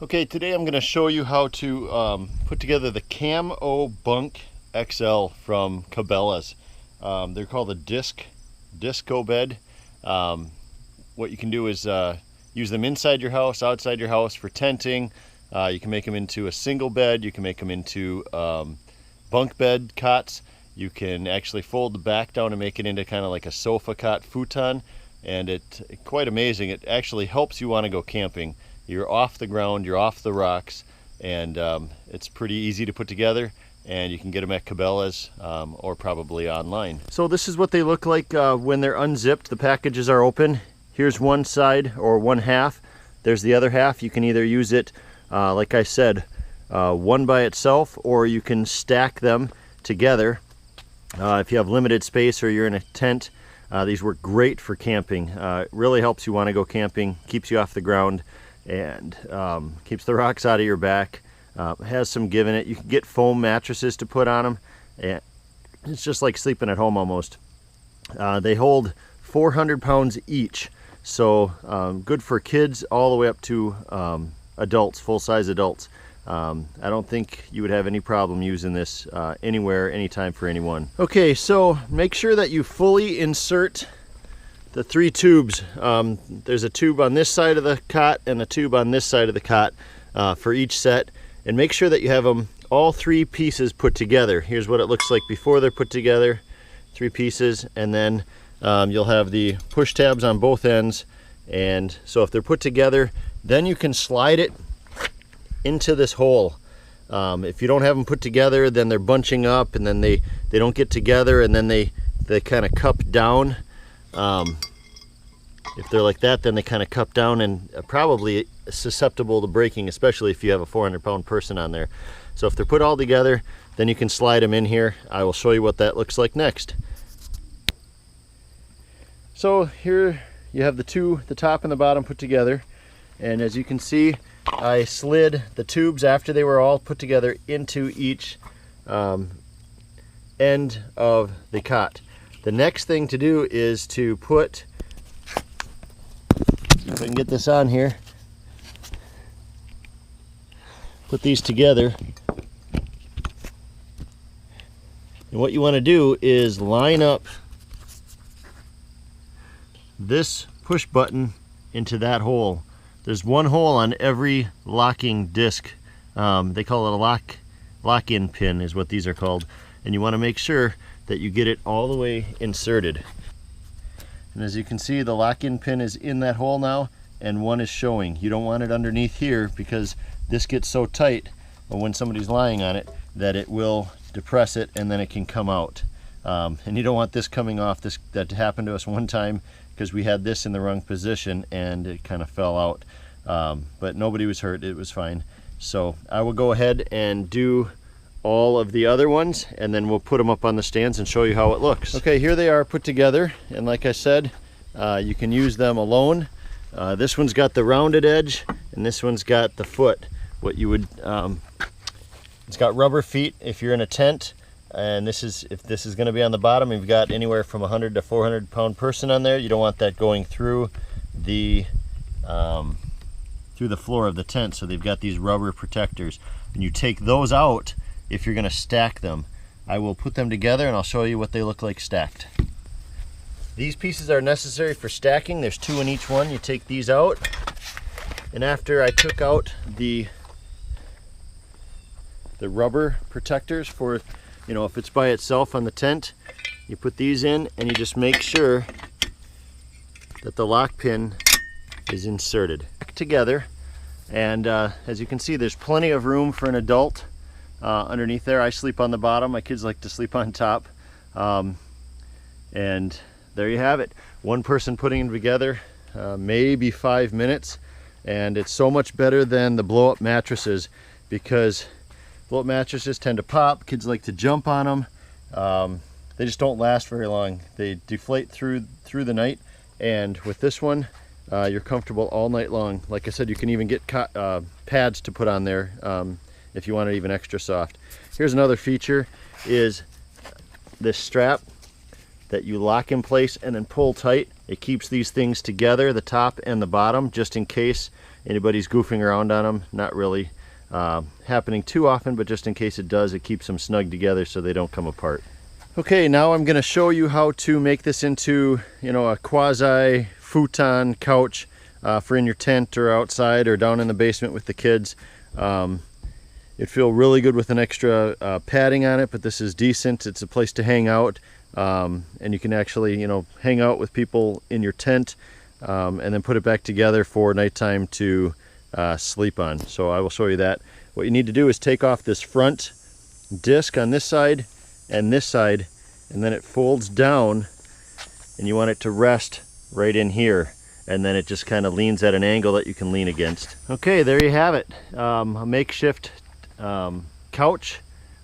Okay, today I'm going to show you how to put together the Camo Bunk XL from Cabela's. They're called a disco bed. What you can do is use them inside your house, outside your house for tenting. You can make them into a single bed. You can make them into bunk bed cots. You can actually fold the back down and make it into kind of like a sofa cot futon. And it's quite amazing. It actually helps you want to go camping. You're off the ground, you're off the rocks, and it's pretty easy to put together, and you can get them at Cabela's or probably online. So this is what they look like when they're unzipped. The packages are open. Here's one side, or one half. There's the other half. You can either use it, like I said, one by itself, or you can stack them together. If you have limited space or you're in a tent, these work great for camping. It really helps you want to go camping, keeps you off the ground, and keeps the rocks out of your back. Has some give in it. You can get foam mattresses to put on them, and it's just like sleeping at home almost. They hold 400 pounds each, so good for kids all the way up to adults, full-size adults. I don't think you would have any problem using this anywhere, anytime, for anyone. Okay, so make sure that you fully insert the 3 tubes. There's a tube on this side of the cot and a tube on this side of the cot for each set, and make sure that you have them all 3 pieces put together. Here's what it looks like before they're put together, 3 pieces, and then you'll have the push tabs on both ends. And so if they're put together, then you can slide it into this hole. If you don't have them put together, then they're bunching up, and then they don't get together, and then they kind of cup down. If they're like that, then they kind of cup down and probably susceptible to breaking, especially if you have a 400-pound person on there. So if they're put all together, then you can slide them in here. I will show you what that looks like next. So here you have the top and the bottom put together, and as you can see, I slid the tubes after they were all put together into each end of the cot. The next thing to do is to put, if I can get this on here, put these together. And what you want to do is line up this push button into that hole. There's one hole on every locking disc. They call it a lock-in pin is what these are called. And you want to make sure that you get it all the way inserted. And as you can see, the lock-in pin is in that hole now, and one is showing. You don't want it underneath here because this gets so tight when somebody's lying on it that it will depress it and then it can come out. And you don't want this coming off. That happened to us one time because we had this in the wrong position and it kind of fell out. But nobody was hurt, it was fine. So I will go ahead and do all of the other ones, and then we'll put them up on the stands and show you how it looks. Okay, here they are put together, and like I said, you can use them alone. This one's got the rounded edge, and this one's got the foot. It's got rubber feet if you're in a tent, and if this is going to be on the bottom, you've got anywhere from 100 to 400 pound person on there. You don't want that going through the floor of the tent, so they've got these rubber protectors, and you take those out if you're going to stack them. I will put them together and I'll show you what they look like stacked. These pieces are necessary for stacking. There's 2 in each one. You take these out, and after I took out the rubber protectors for, if it's by itself on the tent, you put these in and you just make sure that the lock pin is inserted together. And as you can see, there's plenty of room for an adult underneath there. I sleep on the bottom. My kids like to sleep on top. And there you have it. One person putting them together, maybe 5 minutes. And it's so much better than the blow-up mattresses, because blow-up mattresses tend to pop. Kids like to jump on them. They just don't last very long. They deflate through the night. And with this one, you're comfortable all night long. Like I said, you can even get pads to put on there if you want it even extra soft. Here's another feature, is this strap that you lock in place and then pull tight. It keeps these things together, the top and the bottom, just in case anybody's goofing around on them. Not really happening too often, but just in case it does, it keeps them snug together so they don't come apart. Okay, now I'm going to show you how to make this into, you know, a quasi futon couch for in your tent or outside or down in the basement with the kids. It'd feel really good with an extra padding on it, but this is decent. It's a place to hang out, and you can actually, you know, hang out with people in your tent, and then put it back together for nighttime to sleep on. So I will show you that. What you need to do is take off this front disc on this side, and then it folds down, and you want it to rest right in here, and then it just kind of leans at an angle that you can lean against. Okay, there you have it. A makeshift couch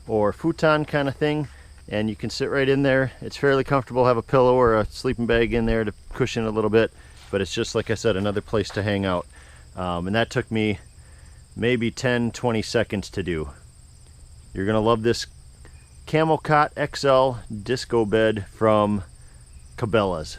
or futon kind of thing, and you can sit right in there. It's fairly comfortable. Have a pillow or a sleeping bag in there to cushion a little bit, but it's just, like I said, another place to hang out. And that took me maybe 10-20 seconds to do. You're gonna love this Camel Cot XL disco bed from Cabela's.